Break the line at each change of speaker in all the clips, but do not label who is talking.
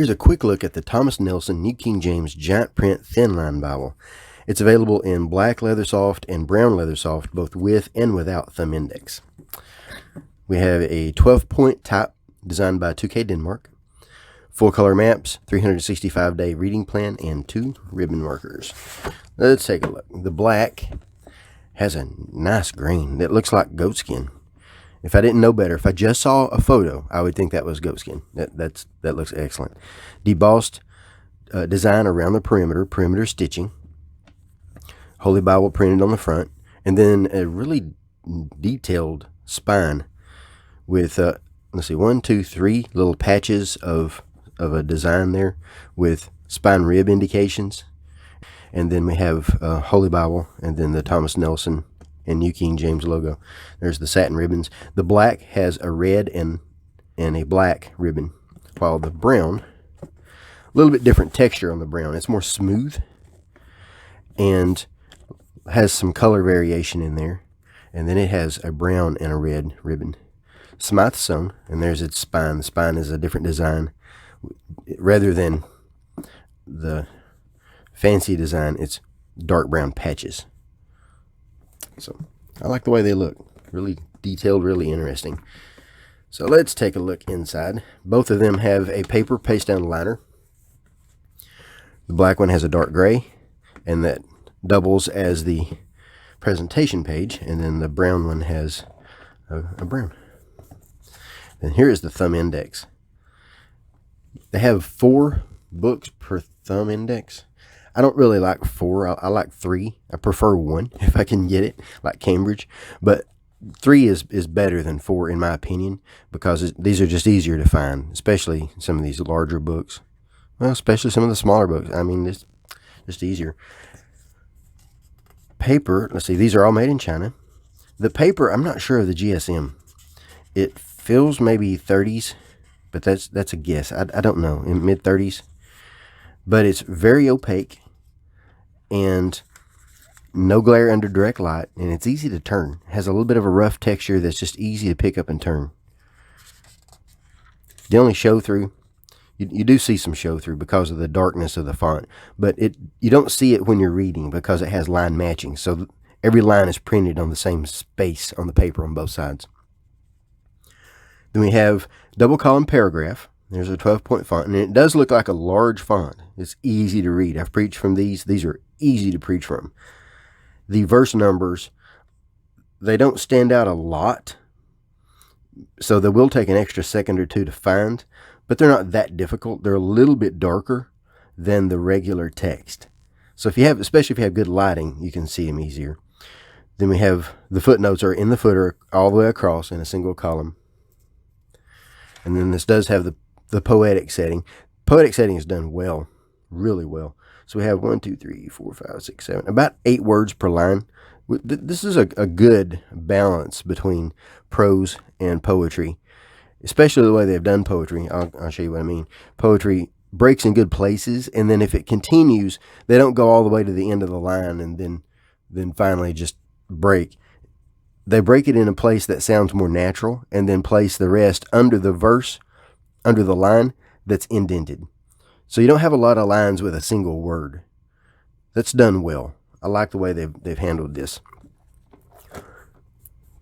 Here's a quick look at the Thomas Nelson New King James Giant Print Thinline Bible. It's available in black leather soft and brown leather soft, both with and without thumb index. We have a 12-point type designed by 2K Denmark, full color maps, 365-day reading plan, and 2 ribbon markers. Let's take a look. The black has a nice grain that looks like goatskin. If I didn't know better, if I just saw a photo, I would think that was goatskin. That looks excellent. Debossed design around the perimeter prising. Holy Bible printed on the front, and then a really detailed spine with let's see, 1, 2, 3 little patches of a design there with spine rib indications. And then we have Holy Bible, and then the Thomas Nelson and New King James logo. There's the satin ribbons. The black has a red and a black ribbon, while the brown, a little bit different texture on the brown. It's more smooth and has some color variation in there. And then it has a brown and a red ribbon. Smythe sewn, and there's its spine. The spine is a different design. Rather than the fancy design, it's dark brown patches. So I like the way they look. Really detailed, really interesting. So let's take a look inside. Both of them have a paper paste down liner. The black one has a dark gray, and that doubles as the presentation page, and then the brown one has a brown. And here is the thumb index. They have 4 books per thumb index. I don't really like 4. I like 3. I prefer 1 if I can get it, like Cambridge. But 3 is better than 4 in my opinion, because these are just easier to find, especially some of these larger books. Well, especially some of the smaller books. I mean, it's just easier. Paper, let's see, these are all made in China. The paper, I'm not sure of the GSM. It feels maybe 30s, but that's a guess. I don't know, in mid-30s. But it's very opaque and no glare under direct light, and it's easy to turn. It has a little bit of a rough texture that's just easy to pick up and turn. The only show-through, you do see some show-through because of the darkness of the font, but you don't see it when you're reading because it has line matching. So every line is printed on the same space on the paper on both sides. Then we have double column paragraph. There's a 12-point font, and it does look like a large font. It's easy to read. I've preached from these. These are easy to preach from. The verse numbers, they don't stand out a lot, so they will take an extra second or two to find, but they're not that difficult. They're a little bit darker than the regular text. So especially if you have good lighting, you can see them easier. Then we have the footnotes are in the footer all the way across in a single column. And then this does have the poetic setting. Poetic setting is done well, really well. So we have 1, 2, 3, 4, 5, 6, 7, about 8 words per line. This is a good balance between prose and poetry, especially the way they've done poetry. I'll show you what I mean. Poetry breaks in good places, and then if it continues, they don't go all the way to the end of the line and then finally just break. They break it in a place that sounds more natural, and then place the rest under the verse, under the line that's indented. So you don't have a lot of lines with a single word. That's done well. I like the way they've handled this.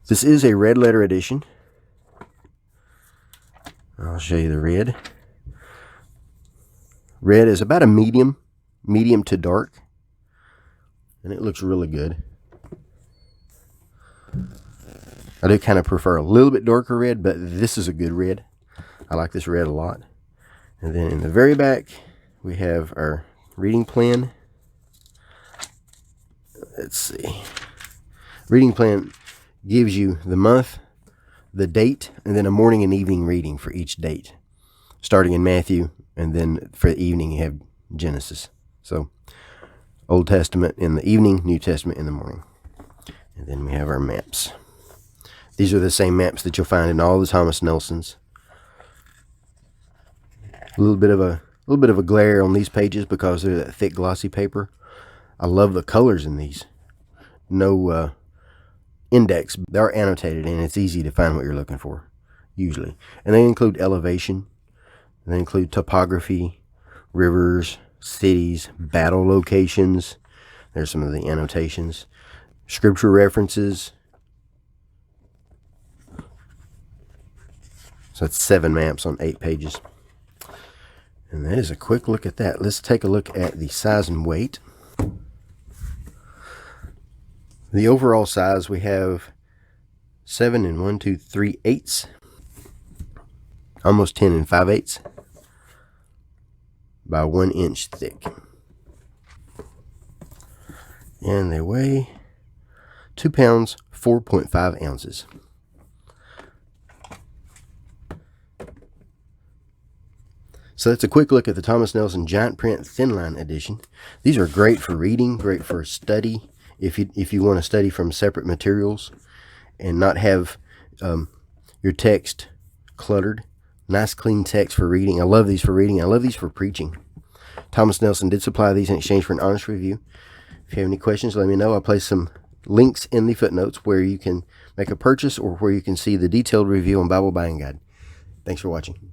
This is a red letter edition. I'll show you the red. Red is about a medium to dark, and it looks really good. I do kind of prefer a little bit darker red, but this is a good red. I like this red a lot. And then in the very back, we have our reading plan. Let's see. Reading plan gives you the month, the date, and then a morning and evening reading for each date. Starting in Matthew, and then for the evening you have Genesis. So Old Testament in the evening, New Testament in the morning. And then we have our maps. These are the same maps that you'll find in all the Thomas Nelsons. A little bit of a glare on these pages because they're that thick glossy paper. I love the colors in these. No index. They're annotated, and it's easy to find what you're looking for, usually. And they include elevation. They include topography, rivers, cities, battle locations. There's some of the annotations, scripture references. So that's 7 maps on 8 pages. And that is a quick look at that. Let's take a look at the size and weight. The overall size, we have 7 and 1, 2, 3/8, almost 10 and 5/8 by 1 inch thick. And they weigh 2 pounds, 4.5 ounces. So that's a quick look at the Thomas Nelson Giant Print Thinline edition. These are great for reading, great for study. If you want to study from separate materials and not have your text cluttered. Nice clean text for reading. I love these for reading. I love these for preaching. Thomas Nelson did supply these in exchange for an honest review. If you have any questions, let me know. I'll place some links in the footnotes where you can make a purchase or where you can see the detailed review and Bible buying guide. Thanks for watching.